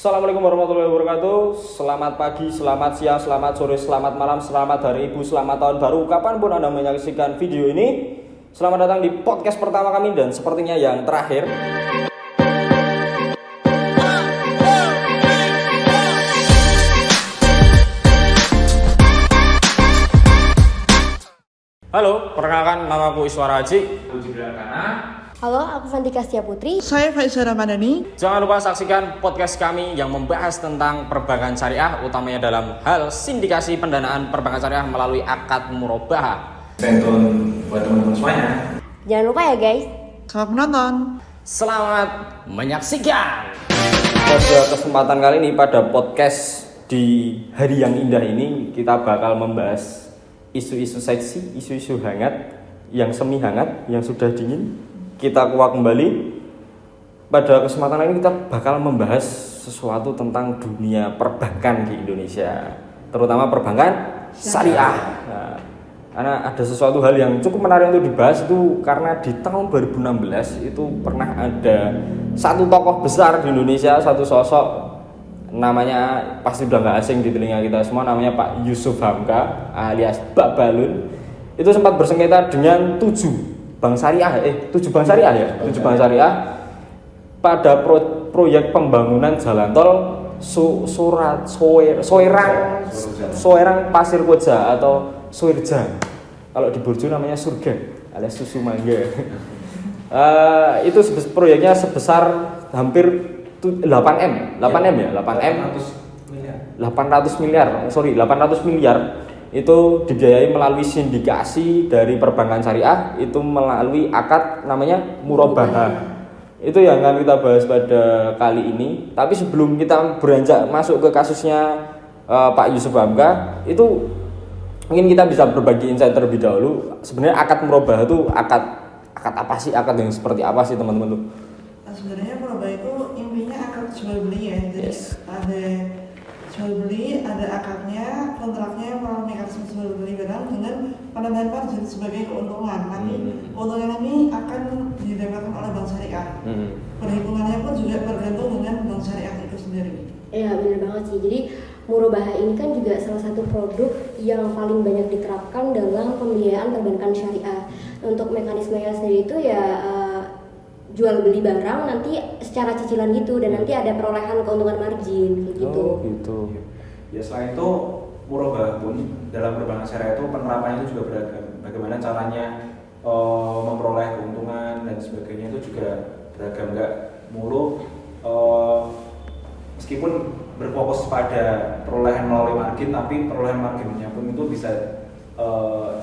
Assalamualaikum warahmatullahi wabarakatuh. Selamat pagi, selamat siang, selamat sore, selamat malam, selamat hari ibu, selamat tahun baru. Kapanpun Anda menyaksikan video ini, selamat datang di podcast pertama kami dan sepertinya yang terakhir. Halo, perkenalkan namaku Iswara Haji. Halo, aku Fantika Setia Putri. Saya Faizah Ramadhani. Jangan lupa saksikan podcast kami yang membahas tentang perbankan syariah, utamanya dalam hal sindikasi pendanaan perbankan syariah melalui akad murabahah. Stay tune buat teman-teman semuanya. Jangan lupa ya guys. Selamat menonton. Selamat menyaksikan. Pada kesempatan kali ini, pada podcast di hari yang indah ini, kita bakal membahas isu-isu seksi, isu-isu hangat, yang semi hangat, yang sudah dingin. Kita kuak kembali. Pada kesempatan ini kita bakal membahas sesuatu tentang dunia perbankan di Indonesia, terutama perbankan syariah. Nah, karena ada sesuatu hal yang cukup menarik untuk dibahas itu karena di tahun 2016 itu pernah ada satu tokoh besar di Indonesia, satu sosok, namanya pasti udah nggak asing di telinga kita semua, namanya Pak Yusuf Hamka alias Pak Balun. Itu sempat bersengketa dengan 7 bank syariah, 7 bank syariah ya, 7 bank syariah pada proyek pembangunan jalan tol Soerang Pasir Koja atau Soerja. Kalau di Burjo namanya surga alias susu mangga. Itu proyeknya sebesar hampir 8 miliar. Itu dibiayai melalui sindikasi dari perbankan syariah, itu melalui akad namanya murabahah. Itu yang akan kita bahas pada kali ini. Tapi sebelum kita beranjak masuk ke kasusnya Pak Yusuf Hamka, itu mungkin kita bisa berbagi insight terlebih dahulu. Sebenarnya akad murabahah itu akad apa sih? Akad yang seperti apa sih teman-teman tuh? Nah, sebenarnya murabahah itu intinya akad jual beli ya. Jadi ada jual beli, ada akadnya, kontraknya melalui mekanisme jual beli barang dengan penambahan margin sebagai keuntungan. Nanti keuntungan ini akan didapatkan oleh bank syariah. Perhitungannya pun juga bergantung dengan bank syariah itu sendiri. Iya benar banget sih. Jadi murabahah ini kan juga salah satu produk yang paling banyak diterapkan dalam pembiayaan perbankan syariah. Untuk mekanismenya sendiri itu ya jual beli barang nanti secara cicilan gitu, dan nanti ada perolehan keuntungan margin kayak gitu. Oh, gitu. Ya selain itu murabahah pun dalam perbankan syariah itu penerapannya itu juga beragam. Bagaimana caranya memperoleh keuntungan dan sebagainya itu juga beragam, nggak mulu meskipun berfokus pada perolehan melalui margin, tapi perolehan marginnya pun itu bisa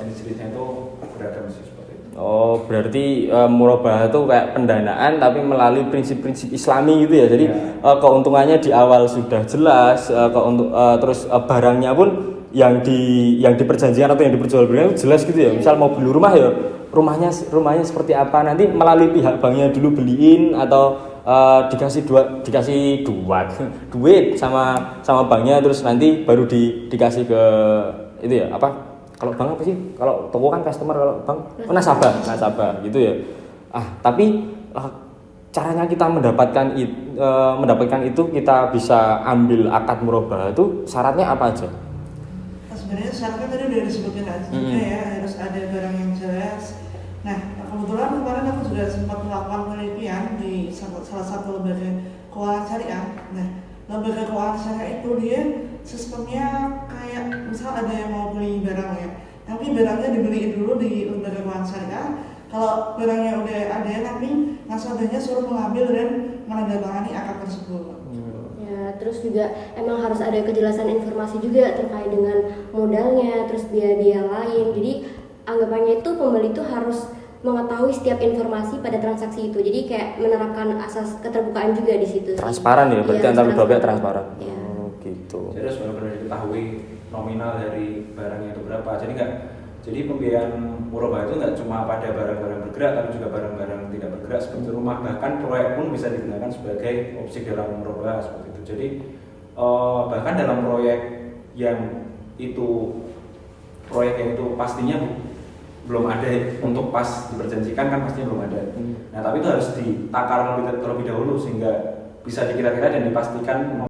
jenis-jenisnya itu beragam sih seperti itu. Oh, berarti murabahah itu kayak pendanaan tapi melalui prinsip-prinsip Islami gitu ya. Jadi keuntungannya di awal sudah jelas, terus barangnya pun yang diperjanjikan atau yang diperjualbelikan itu jelas gitu ya. Misal mau beli rumah ya, rumahnya seperti apa, nanti melalui pihak banknya dulu beliin atau dikasih duit sama banknya, terus nanti baru dikasih ke itu ya apa? Kalau bank apa sih? Kalau toko kan customer, kalau bank nasabah gitu ya. Tapi caranya kita mendapatkan itu kita bisa ambil akad murabahah itu syaratnya apa aja? Nah, sebenarnya syaratnya tadi udah disebutkan aja juga ya, harus ada barang yang jelas. Nah, kebetulan kemarin aku juga sempat melakukan penelitian di salah satu lembaga keuangan syariah. Nah, lembaga keuangan syariah itu dia sistemnya kayak misal ada yang mau beli barang ya, tapi barangnya dibeliin dulu di lembaga keuangan syariah. Kalau barangnya udah ada, nanti nasabahnya suruh mengambil dan menandatangani akad tersebut. Ya, terus juga emang harus ada kejelasan informasi juga terkait dengan modalnya, terus biaya-biaya lain. Jadi anggapannya itu pembeli itu harus mengetahui setiap informasi pada transaksi itu. Jadi kayak menerapkan asas keterbukaan juga di situ. Transparan ya, berarti antar dua pihak transparan. Ya. Oh, gitu. Jadi harus benar-benar diketahui nominal dari barangnya itu berapa. Jadi pembiayaan murabahah itu nggak cuma pada barang-barang bergerak, tapi juga barang-barang tidak bergerak seperti rumah. Bahkan proyek pun bisa digunakan sebagai opsi dalam murabahah seperti itu. Jadi bahkan dalam proyek yang itu pastinya belum ada untuk pas diperjanjikan kan pastinya belum ada. Nah tapi itu harus ditakar terlebih dahulu sehingga bisa dikira-kira dan dipastikan